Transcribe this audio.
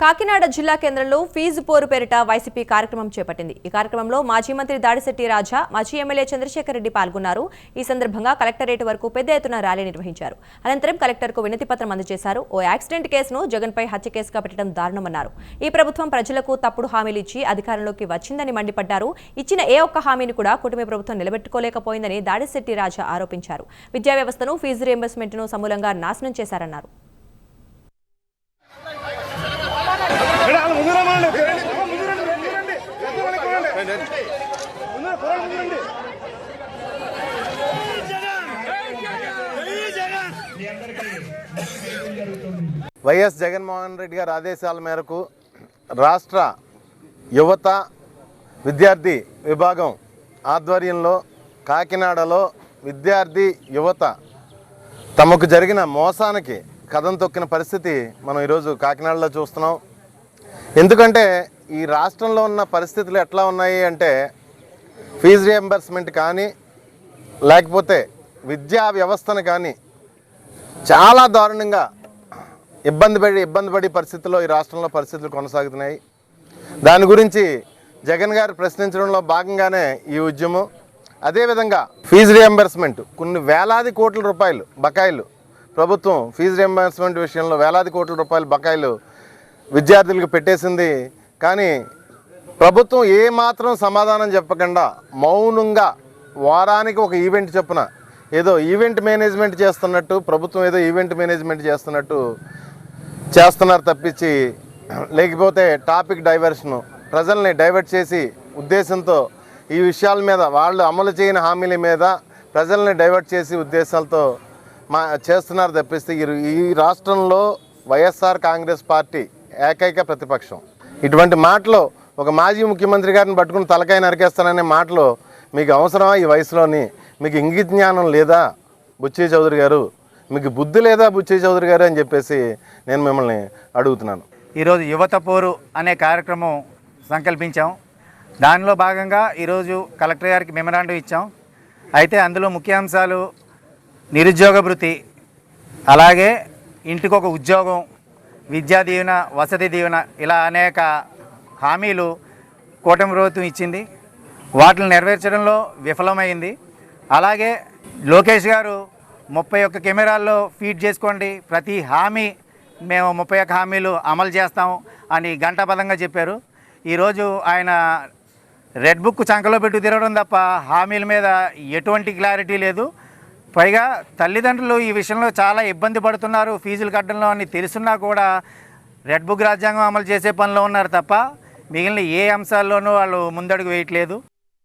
కాకినాడ జిల్లా కేంద్రంలో ఫీజు పోరు పేరిట వైసీపీ కార్యక్రమం చేపట్టింది. ఈ కార్యక్రమంలో మాజీ మంత్రి దాడిశెట్టి రాజా, మాజీ ఎమ్మెల్యే చంద్రశేఖర్ రెడ్డి పాల్గొన్నారు. ఈ సందర్భంగా కలెక్టరేట్ వరకు పెద్ద ఎత్తున ర్యాలీ నిర్వహించారు. అనంతరం కలెక్టర్కు వినతి పత్రం అందజేశారు. ఓ యాక్సిడెంట్ కేసును జగన్పై హత్య కేసుగా పెట్టడం దారుణమన్నారు. ఈ ప్రభుత్వం ప్రజలకు తప్పుడు హామీలు ఇచ్చి అధికారంలోకి వచ్చిందని మండిపడ్డారు. ఇచ్చిన ఏ ఒక్క హామీని కూడా కూటమి ప్రభుత్వం నిలబెట్టుకోలేకపోయిందని దాడిశెట్టి రాజా ఆరోపించారు. విద్యా వ్యవస్థను, ఫీజు రీయింబర్స్మెంట్ను సమూలంగా నాశనం చేశారన్నారు. వైఎస్ జగన్మోహన్ రెడ్డి గారి ఆదేశాల మేరకు రాష్ట్ర యువత విద్యార్థి విభాగం ఆధ్వర్యంలో కాకినాడలో విద్యార్థి యువత తమకు జరిగిన మోసానికి కదం తొక్కిన పరిస్థితి మనం ఈరోజు కాకినాడలో చూస్తున్నాం. ఎందుకంటే ఈ రాష్ట్రంలో ఉన్న పరిస్థితులు ఎట్లా ఉన్నాయి అంటే ఫీజు రియంబర్స్మెంట్ కానీ లేకపోతే విద్యా వ్యవస్థను కానీ చాలా దారుణంగా ఇబ్బంది పడి పరిస్థితుల్లో ఈ రాష్ట్రంలో పరిస్థితులు కొనసాగుతున్నాయి. దాని గురించి జగన్ గారు ప్రశ్నించడంలో భాగంగానే ఈ ఉద్యమం. అదేవిధంగా ఫీజు రియంబర్స్మెంట్ కొన్ని వేలాది కోట్ల రూపాయలు బకాయిలు ప్రభుత్వం ఫీజు రియంబర్స్మెంట్ విషయంలో వేలాది కోట్ల రూపాయల బకాయిలు విద్యార్థులకు పెట్టేసింది. కానీ ప్రభుత్వం ఏమాత్రం సమాధానం చెప్పకుండా మౌనంగా వారానికి ఒక ఈవెంట్ చొప్పున ఏదో ఈవెంట్ మేనేజ్మెంట్ చేస్తున్నట్టు, ప్రభుత్వం ఏదో ఈవెంట్ మేనేజ్మెంట్ చేస్తున్నారు తప్పించి, లేకపోతే టాపిక్ డైవర్షను ప్రజల్ని డైవర్ట్ చేసి ఉద్దేశంతో ఈ విషయాల మీద వాళ్ళు అమలు చేయని హామీల మీద ప్రజల్ని డైవర్ట్ చేసి ఉద్దేశాలతో చేస్తున్నారు తప్పిస్తే ఈ రాష్ట్రంలో వైఎస్ఆర్ కాంగ్రెస్ పార్టీ ఏకైక ప్రతిపక్షం. ఇటువంటి మాటలు ఒక మాజీ ముఖ్యమంత్రి గారిని పట్టుకుని తలకాయ నరికేస్తాననే మాటలు మీకు అవసరమా? ఈ వయసులోని మీకు ఇంగిత జ్ఞానం లేదా బుచ్చయ్య చౌదరి గారు? మీకు బుద్ధి లేదా బుచ్చయ్య చౌదరి గారు అని చెప్పేసి నేను మిమ్మల్ని అడుగుతున్నాను. ఈరోజు యువత పోరు అనే కార్యక్రమం సంకల్పించాం. దానిలో భాగంగా ఈరోజు కలెక్టర్ గారికి మెమరాండం ఇచ్చాం. అయితే అందులో ముఖ్యాంశాలు నిరుద్యోగ భృతి, అలాగే ఇంటికొక ఉద్యోగం, విద్యా దీవెన, వసతి దీవెన, ఇలా అనేక హామీలు కూటమి ప్రభుత్వం ఇచ్చింది. వాటిని నెరవేర్చడంలో విఫలమైంది. అలాగే లోకేష్ గారు 31 కెమెరాల్లో ఫీడ్ చేసుకోండి, ప్రతి హామీ మేము 31 హామీలు అమలు చేస్తాం అని గంటాపదంగా చెప్పారు. ఈరోజు ఆయన రెడ్ బుక్ చంకలో పెట్టు తిరగడం తప్ప హామీల మీద ఎటువంటి క్లారిటీ లేదు. పైగా తల్లిదండ్రులు ఈ విషయంలో చాలా ఇబ్బంది పడుతున్నారు ఫీజులు కట్టడంలో అని తెలుసున్నా కూడా రెడ్ బుక్ రాజ్యాంగం అమలు చేసే పనిలో ఉన్నారు తప్ప మిగిలిన ఏ అంశాల్లోనూ వాళ్ళు ముందడుగు వేయట్లేదు.